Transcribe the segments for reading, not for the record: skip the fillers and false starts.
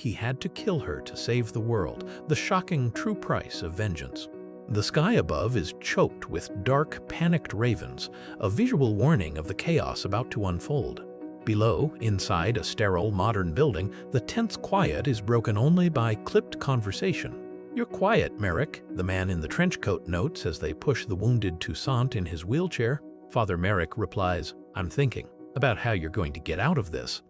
he had to kill her to save the world, the shocking true price of vengeance. The sky above is choked with dark, panicked ravens, a visual warning of the chaos about to unfold. Below, inside a sterile modern building, the tense quiet is broken only by clipped conversation. "You're quiet, Merrick," the man in the trench coat notes as they push the wounded Toussaint in his wheelchair. Father Merrick replies, "I'm thinking about how you're going to get out of this."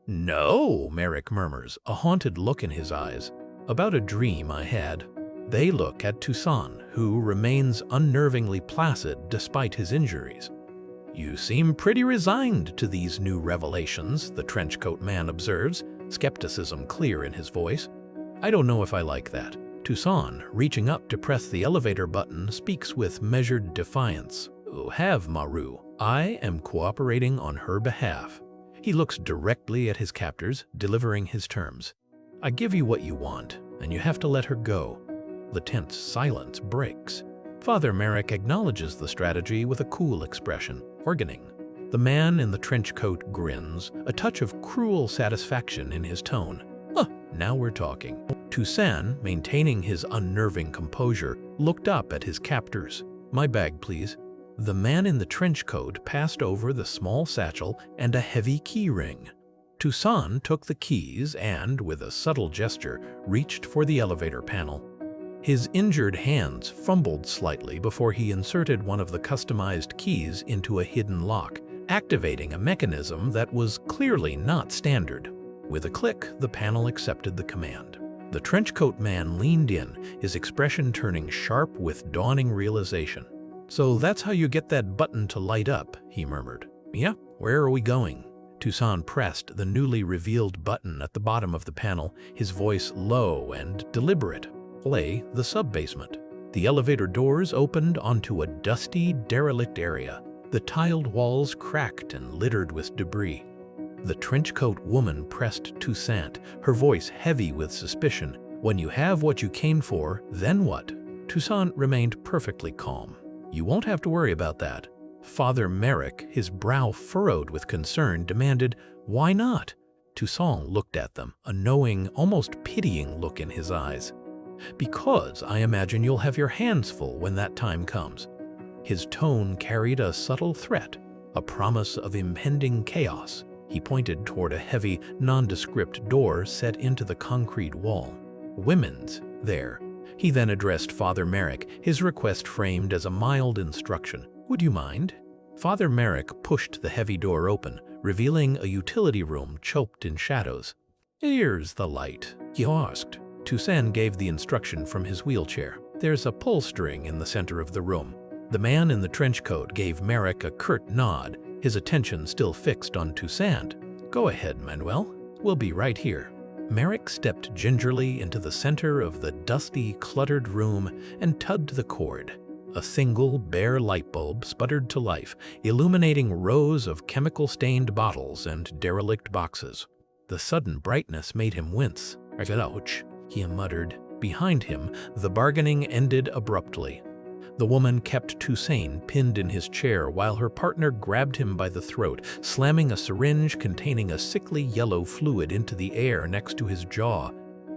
"No," Merrick murmurs, a haunted look in his eyes. "About a dream I had." They look at Toussaint, who remains unnervingly placid despite his injuries. "You seem pretty resigned to these new revelations," the trenchcoat man observes, skepticism clear in his voice. "I don't know if I like that." Toussaint, reaching up to press the elevator button, speaks with measured defiance. "Have Maru. I am cooperating on her behalf." He looks directly at his captors, delivering his terms. "I give you what you want, and you have to let her go." The tense silence breaks. Father Merrick acknowledges the strategy with a cool expression, bargaining. The man in the trench coat grins, a touch of cruel satisfaction in his tone. Now we're talking." Toussaint, maintaining his unnerving composure, looked up at his captors. "My bag, please." The man in the trench coat passed over the small satchel and a heavy key ring. Toussaint took the keys and, with a subtle gesture, reached for the elevator panel. His injured hands fumbled slightly before he inserted one of the customized keys into a hidden lock, activating a mechanism that was clearly not standard. With a click, the panel accepted the command. The trenchcoat man leaned in, his expression turning sharp with dawning realization. "So that's how you get that button to light up," he murmured. "Yeah, where are we going?" Toussaint pressed the newly revealed button at the bottom of the panel, his voice low and deliberate. "Play the sub-basement." The elevator doors opened onto a dusty, derelict area, the tiled walls cracked and littered with debris. The trenchcoat woman pressed Toussaint, her voice heavy with suspicion. "When you have what you came for, then what?" Toussaint remained perfectly calm. "You won't have to worry about that." Father Merrick, his brow furrowed with concern, demanded, "Why not?" Toussaint looked at them, a knowing, almost pitying look in his eyes. "Because I imagine you'll have your hands full when that time comes." His tone carried a subtle threat, a promise of impending chaos. He pointed toward a heavy, nondescript door set into the concrete wall. "Women's there." He then addressed Father Merrick, his request framed as a mild instruction. "Would you mind?" Father Merrick pushed the heavy door open, revealing a utility room choked in shadows. "Here's the light," he asked. Toussaint gave the instruction from his wheelchair. "There's a pull string in the center of the room." The man in the trench coat gave Merrick a curt nod, his attention still fixed on Toussaint. "Go ahead, Manuel. We'll be right here." Merrick stepped gingerly into the center of the dusty, cluttered room and tugged the cord. A single, bare light bulb sputtered to life, illuminating rows of chemical-stained bottles and derelict boxes. The sudden brightness made him wince. "Ouch," he muttered. Behind him, the bargaining ended abruptly. The woman kept Toussaint pinned in his chair while her partner grabbed him by the throat, slamming a syringe containing a sickly yellow fluid into the air next to his jaw.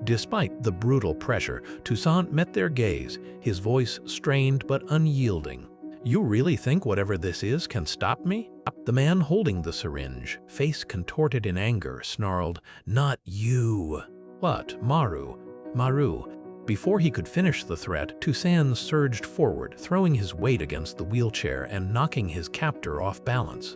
Despite the brutal pressure, Toussaint met their gaze, his voice strained but unyielding. "You really think whatever this is can stop me?" The man holding the syringe, face contorted in anger, snarled, "Not you." "What, Maru? Maru." Before he could finish the threat, Toussaint surged forward, throwing his weight against the wheelchair and knocking his captor off balance.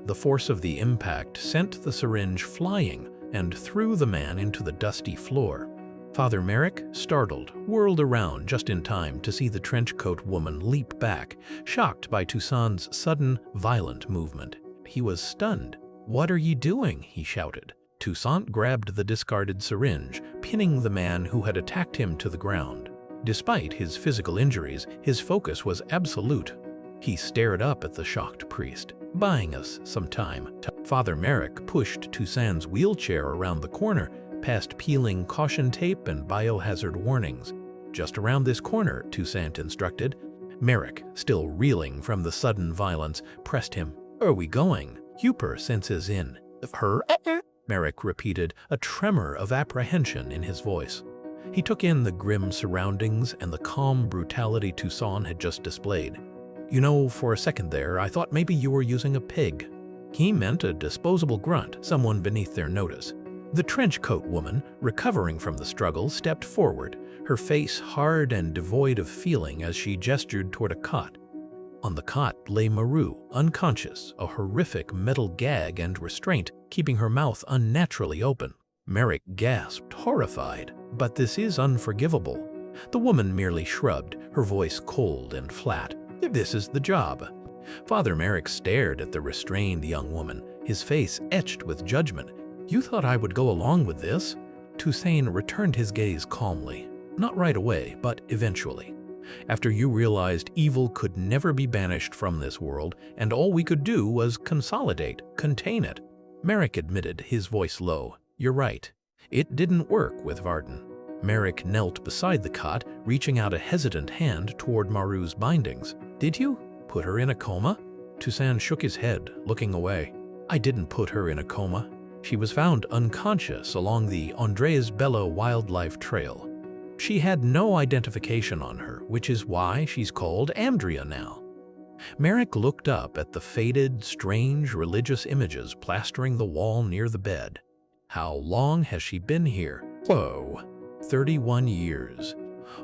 The force of the impact sent the syringe flying and threw the man into the dusty floor. Father Merrick, startled, whirled around just in time to see the trenchcoat woman leap back, shocked by Toussaint's sudden, violent movement. He was stunned. "What are you doing?" he shouted. Toussaint grabbed the discarded syringe, pinning the man who had attacked him to the ground. Despite his physical injuries, his focus was absolute. He stared up at the shocked priest. "Buying us some time." Father Merrick pushed Toussaint's wheelchair around the corner, past peeling caution tape and biohazard warnings. "Just around this corner," Toussaint instructed. Merrick, still reeling from the sudden violence, pressed him. "Are we going?" Hooper senses in. "Her?" Merrick repeated, a tremor of apprehension in his voice. He took in the grim surroundings and the calm brutality Toussaint had just displayed. You know, for a second there, I thought maybe you were using a pig. He meant a disposable grunt, someone beneath their notice. The trench coat woman, recovering from the struggle, stepped forward, her face hard and devoid of feeling as she gestured toward a cot. On the cot lay Maru, unconscious, a horrific metal gag and restraint keeping her mouth unnaturally open. Merrick gasped, horrified. But this is unforgivable. The woman merely shrugged, her voice cold and flat. This is the job. Father Merrick stared at the restrained young woman, his face etched with judgment. You thought I would go along with this? Toussaint returned his gaze calmly. Not right away, but eventually. After you realized evil could never be banished from this world, and all we could do was consolidate, contain it. Merrick admitted, his voice low. You're right. It didn't work with Varden. Merrick knelt beside the cot, reaching out a hesitant hand toward Maru's bindings. Did you put her in a coma? Toussaint shook his head, looking away. I didn't put her in a coma. She was found unconscious along the Andres Bello Wildlife Trail. She had no identification on her, which is why she's called Andrea now. Merrick looked up at the faded, strange religious images plastering the wall near the bed. How long has she been here? Whoa, 31 years.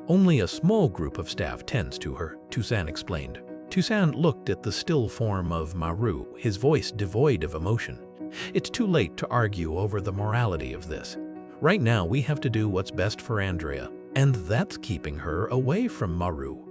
Only a small group of staff tends to her, Toussaint explained. Toussaint looked at the still form of Maru, his voice devoid of emotion. It's too late to argue over the morality of this. Right now we have to do what's best for Andrea, and that's keeping her away from Maru.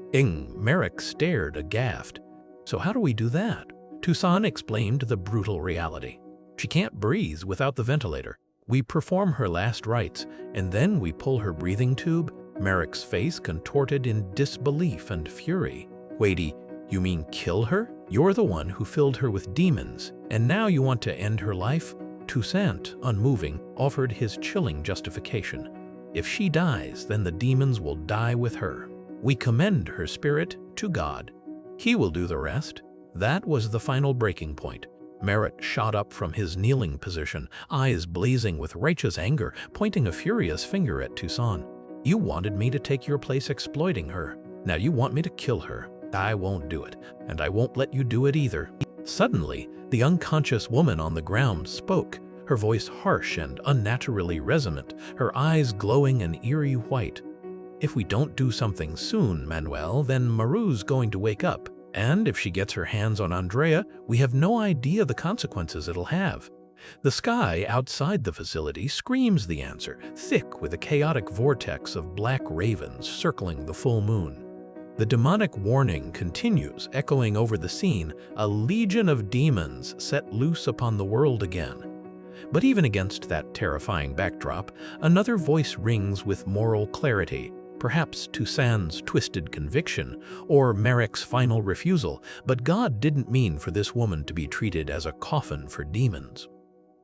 Merrick stared aghast. So how do we do that? Toussaint explained the brutal reality. She can't breathe without the ventilator. We perform her last rites, and then we pull her breathing tube. Merrick's face contorted in disbelief and fury. Waity, you mean kill her? You're the one who filled her with demons, and now you want to end her life? Toussaint, unmoving, offered his chilling justification. If she dies, then the demons will die with her. We commend her spirit to God. He will do the rest. That was the final breaking point. Merrick shot up from his kneeling position, eyes blazing with righteous anger, pointing a furious finger at Toussaint. You wanted me to take your place exploiting her. Now you want me to kill her. I won't do it, and I won't let you do it either. Suddenly, the unconscious woman on the ground spoke, her voice harsh and unnaturally resonant, her eyes glowing an eerie white. If we don't do something soon, Manuel, then Maru's going to wake up. And if she gets her hands on Andrea, we have no idea the consequences it'll have. The sky outside the facility screams the answer, thick with a chaotic vortex of black ravens circling the full moon. The demonic warning continues, echoing over the scene, a legion of demons set loose upon the world again. But even against that terrifying backdrop, another voice rings with moral clarity, perhaps Toussaint's twisted conviction, or Merrick's final refusal, but God didn't mean for this woman to be treated as a coffin for demons.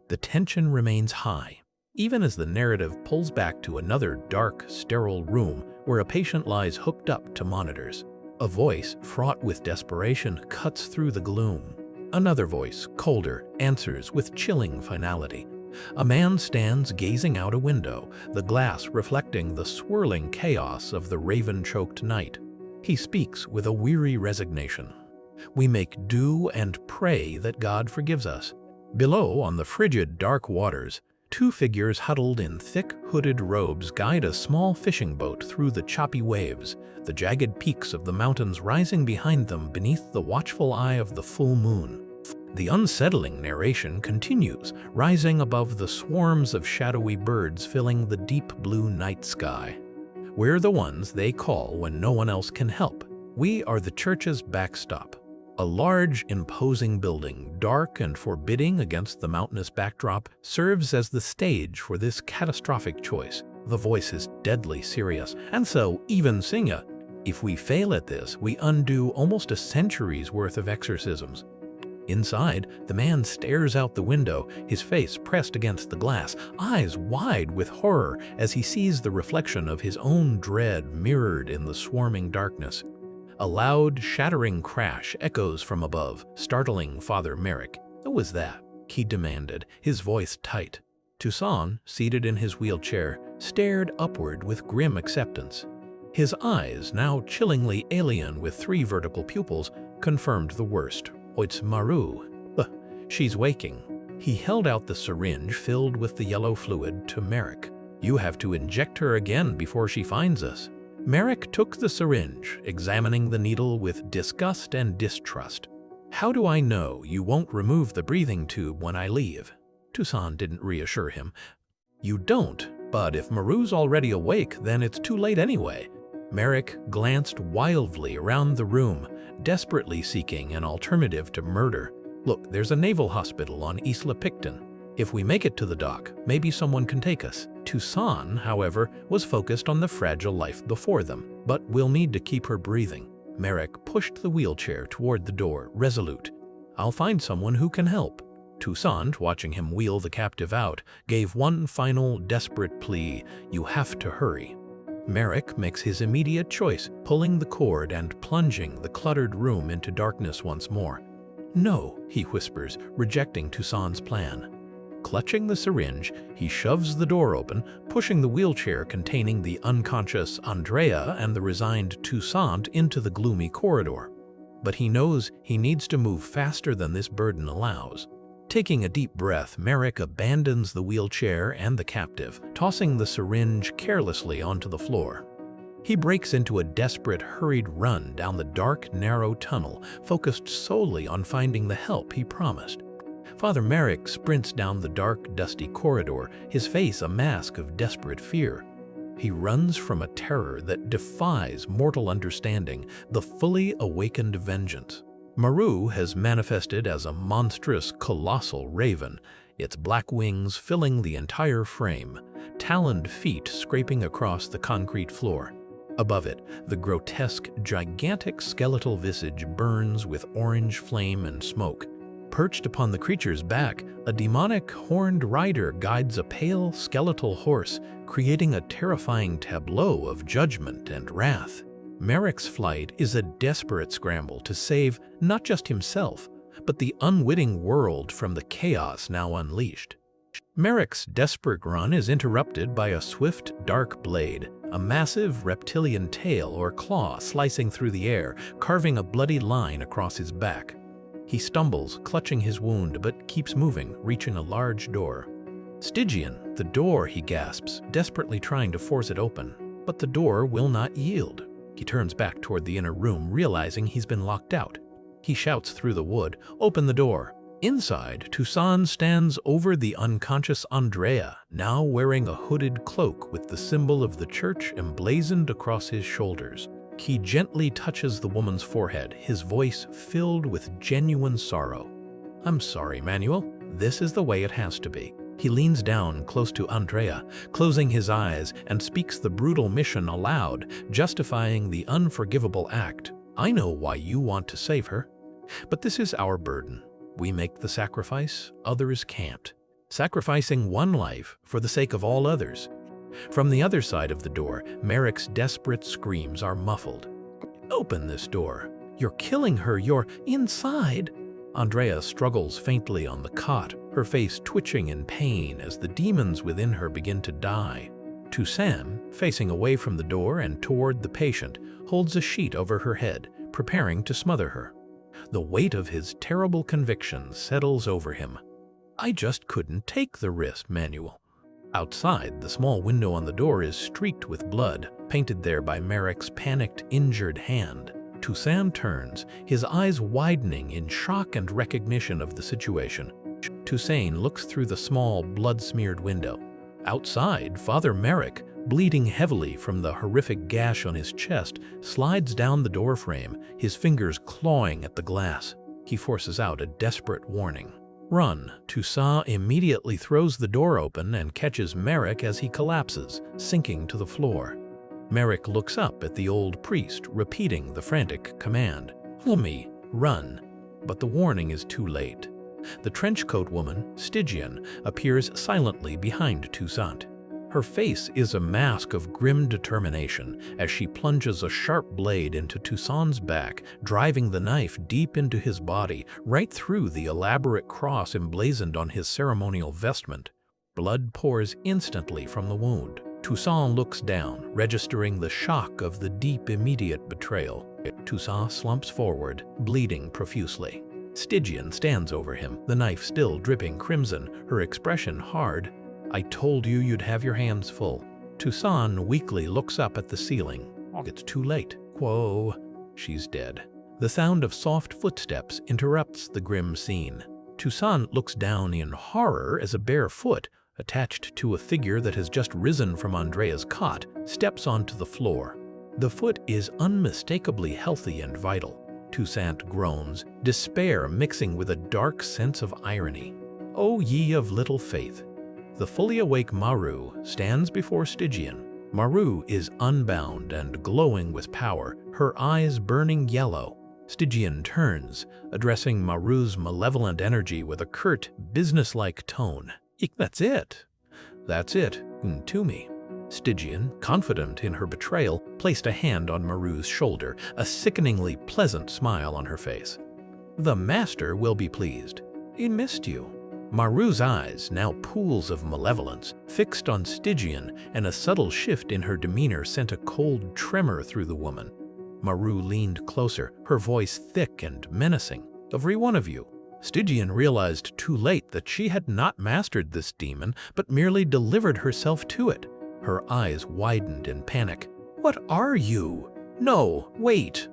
The tension remains high, even as the narrative pulls back to another dark, sterile room where a patient lies hooked up to monitors. A voice, fraught with desperation, cuts through the gloom. Another voice, colder, answers with chilling finality. A man stands gazing out a window, the glass reflecting the swirling chaos of the raven-choked night. He speaks with a weary resignation. We make do and pray that God forgives us. Below, on the frigid, dark waters, two figures huddled in thick, hooded robes guide a small fishing boat through the choppy waves, the jagged peaks of the mountains rising behind them beneath the watchful eye of the full moon. The unsettling narration continues, rising above the swarms of shadowy birds filling the deep blue night sky. We're the ones they call when no one else can help. We are the church's backstop. A large, imposing building, dark and forbidding against the mountainous backdrop, serves as the stage for this catastrophic choice. The voice is deadly serious, and so even Singa. If we fail at this, we undo almost a century's worth of exorcisms. Inside, the man stares out the window, his face pressed against the glass, eyes wide with horror as he sees the reflection of his own dread mirrored in the swarming darkness. A loud, shattering crash echoes from above, startling Father Merrick. "What was that?" he demanded, his voice tight. Toussaint, seated in his wheelchair, stared upward with grim acceptance. His eyes, now chillingly alien with 3 vertical pupils, confirmed the worst. It's Maru. She's waking. He held out the syringe filled with the yellow fluid to Merrick. You have to inject her again before she finds us. Merrick took the syringe, examining the needle with disgust and distrust. How do I know you won't remove the breathing tube when I leave? Toussaint didn't reassure him. You don't, but if Maru's already awake, then it's too late anyway. Merrick glanced wildly around the room, desperately seeking an alternative to murder. Look, there's a naval hospital on Isla Picton. If we make it to the dock, maybe someone can take us. Toussaint, however, was focused on the fragile life before them, but we'll need to keep her breathing. Merrick pushed the wheelchair toward the door, resolute. I'll find someone who can help. Toussaint, watching him wheel the captive out, gave one final desperate plea. You have to hurry. Merrick makes his immediate choice, pulling the cord and plunging the cluttered room into darkness once more. No, he whispers, rejecting Toussaint's plan. Clutching the syringe, he shoves the door open, pushing the wheelchair containing the unconscious Andrea and the resigned Toussaint into the gloomy corridor. But he knows he needs to move faster than this burden allows. Taking a deep breath, Merrick abandons the wheelchair and the captive, tossing the syringe carelessly onto the floor. He breaks into a desperate, hurried run down the dark, narrow tunnel, focused solely on finding the help he promised. Father Merrick sprints down the dark, dusty corridor, his face a mask of desperate fear. He runs from a terror that defies mortal understanding, the fully awakened vengeance. Maru has manifested as a monstrous, colossal raven, its black wings filling the entire frame, taloned feet scraping across the concrete floor. Above it, the grotesque, gigantic skeletal visage burns with orange flame and smoke. Perched upon the creature's back, a demonic horned rider guides a pale, skeletal horse, creating a terrifying tableau of judgment and wrath. Merrick's flight is a desperate scramble to save not just himself, but the unwitting world from the chaos now unleashed. Merrick's desperate run is interrupted by a swift, dark blade, a massive reptilian tail or claw slicing through the air, carving a bloody line across his back. He stumbles, clutching his wound, but keeps moving, reaching a large door. Stygian, the door, he gasps, desperately trying to force it open. But the door will not yield. He turns back toward the inner room, realizing he's been locked out. He shouts through the wood, "Open the door." Inside, Toussaint stands over the unconscious Andrea, now wearing a hooded cloak with the symbol of the church emblazoned across his shoulders. He gently touches the woman's forehead, his voice filled with genuine sorrow. "I'm sorry, Manuel. This is the way it has to be." He leans down close to Andrea, closing his eyes, and speaks the brutal mission aloud, justifying the unforgivable act. "I know why you want to save her, but this is our burden. We make the sacrifice, others can't. Sacrificing one life for the sake of all others." From the other side of the door, Merrick's desperate screams are muffled. "Open this door. You're killing her. You're inside." Andrea struggles faintly on the cot, her face twitching in pain as the demons within her begin to die. Toussaint, facing away from the door and toward the patient, holds a sheet over her head, preparing to smother her. The weight of his terrible conviction settles over him. "I just couldn't take the risk, Manuel." Outside, the small window on the door is streaked with blood, painted there by Merrick's panicked, injured hand. Toussaint turns, his eyes widening in shock and recognition of the situation. Toussaint looks through the small, blood-smeared window. Outside, Father Merrick, bleeding heavily from the horrific gash on his chest, slides down the doorframe, his fingers clawing at the glass. He forces out a desperate warning. "Run!" Toussaint immediately throws the door open and catches Merrick as he collapses, sinking to the floor. Merrick looks up at the old priest, repeating the frantic command, "Follow me, run!" But the warning is too late. The trenchcoat woman, Stygian, appears silently behind Toussaint. Her face is a mask of grim determination as she plunges a sharp blade into Toussaint's back, driving the knife deep into his body, right through the elaborate cross emblazoned on his ceremonial vestment. Blood pours instantly from the wound. Toussaint looks down, registering the shock of the deep, immediate betrayal. Toussaint slumps forward, bleeding profusely. Stygian stands over him, the knife still dripping crimson, her expression hard. "I told you you'd have your hands full." Toussaint weakly looks up at the ceiling. It's too late. Whoa, she's dead. The sound of soft footsteps interrupts the grim scene. Toussaint looks down in horror as a bare foot, attached to a figure that has just risen from Andrea's cot, steps onto the floor. The foot is unmistakably healthy and vital. Toussaint groans, despair mixing with a dark sense of irony. "O ye of little faith!" The fully awake Maru stands before Stygian. Maru is unbound and glowing with power, her eyes burning yellow. Stygian turns, addressing Maru's malevolent energy with a curt, businesslike tone. That's it. That's it. To me." Stygian, confident in her betrayal, placed a hand on Maru's shoulder, a sickeningly pleasant smile on her face. "The master will be pleased. He missed you." Maru's eyes, now pools of malevolence, fixed on Stygian, and a subtle shift in her demeanor sent a cold tremor through the woman. Maru leaned closer, her voice thick and menacing. "Every one of you." Stygian realized too late that she had not mastered this demon, but merely delivered herself to it. Her eyes widened in panic. "What are you? No, wait!"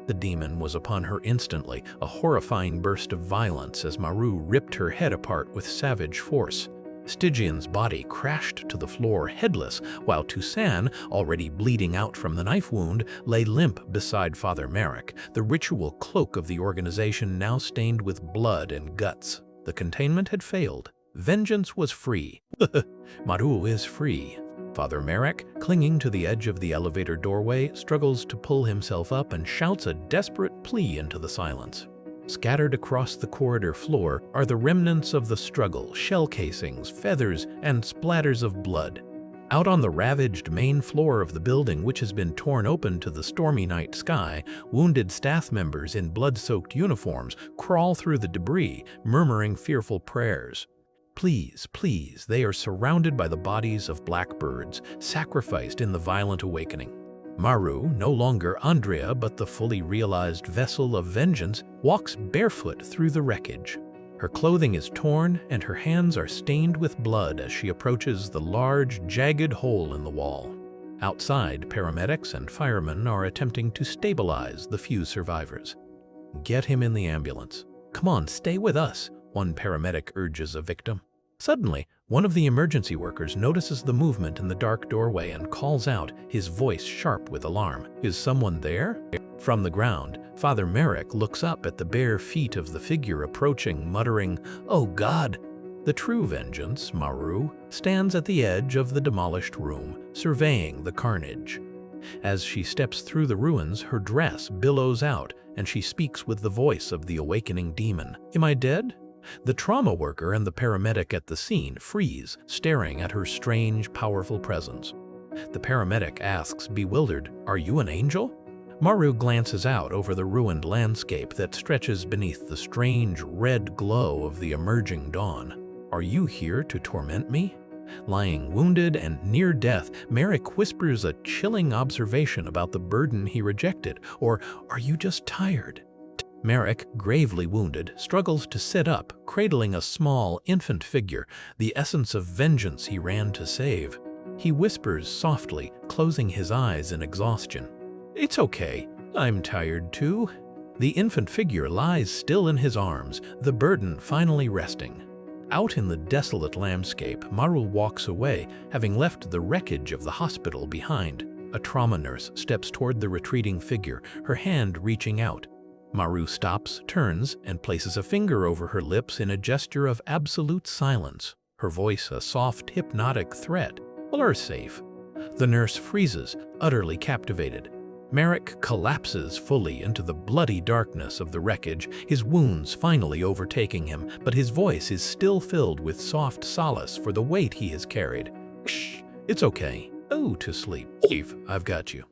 The demon was upon her instantly, a horrifying burst of violence as Maru ripped her head apart with savage force. Stygian's body crashed to the floor headless, while Toussaint, already bleeding out from the knife wound, lay limp beside Father Merrick, the ritual cloak of the organization now stained with blood and guts. The containment had failed. Vengeance was free. Maru is free. Father Merrick, clinging to the edge of the elevator doorway, struggles to pull himself up and shouts a desperate plea into the silence. Scattered across the corridor floor are the remnants of the struggle, shell casings, feathers, and splatters of blood. Out on the ravaged main floor of the building, which has been torn open to the stormy night sky, wounded staff members in blood-soaked uniforms crawl through the debris, murmuring fearful prayers. Please, please, they are surrounded by the bodies of blackbirds, sacrificed in the violent awakening. Maru, no longer Andrea but the fully realized vessel of vengeance, walks barefoot through the wreckage. Her clothing is torn and her hands are stained with blood as she approaches the large, jagged hole in the wall. Outside, paramedics and firemen are attempting to stabilize the few survivors. "Get him in the ambulance." "Come on, stay with us," one paramedic urges a victim. Suddenly, one of the emergency workers notices the movement in the dark doorway and calls out, his voice sharp with alarm. "Is someone there?" From the ground, Father Merrick looks up at the bare feet of the figure approaching, muttering, "Oh God!" The true vengeance, Maru, stands at the edge of the demolished room, surveying the carnage. As she steps through the ruins, her dress billows out, and she speaks with the voice of the awakening demon. "Am I dead?" The trauma worker and the paramedic at the scene freeze, staring at her strange, powerful presence. The paramedic asks, bewildered, "Are you an angel?" Maru glances out over the ruined landscape that stretches beneath the strange red glow of the emerging dawn. "Are you here to torment me?" Lying wounded and near death, Merrick whispers a chilling observation about the burden he rejected, or "Are you just tired?" Merrick, gravely wounded, struggles to sit up, cradling a small, infant figure, the essence of vengeance he ran to save. He whispers softly, closing his eyes in exhaustion. "It's okay. I'm tired too." The infant figure lies still in his arms, the burden finally resting. Out in the desolate landscape, Maru walks away, having left the wreckage of the hospital behind. A trauma nurse steps toward the retreating figure, her hand reaching out. Maru stops, turns, and places a finger over her lips in a gesture of absolute silence, her voice a soft, hypnotic threat. "All are safe." The nurse freezes, utterly captivated. Merrick collapses fully into the bloody darkness of the wreckage, his wounds finally overtaking him, but his voice is still filled with soft solace for the weight he has carried. "Shh, it's okay. Oh, to sleep. Eve, I've got you."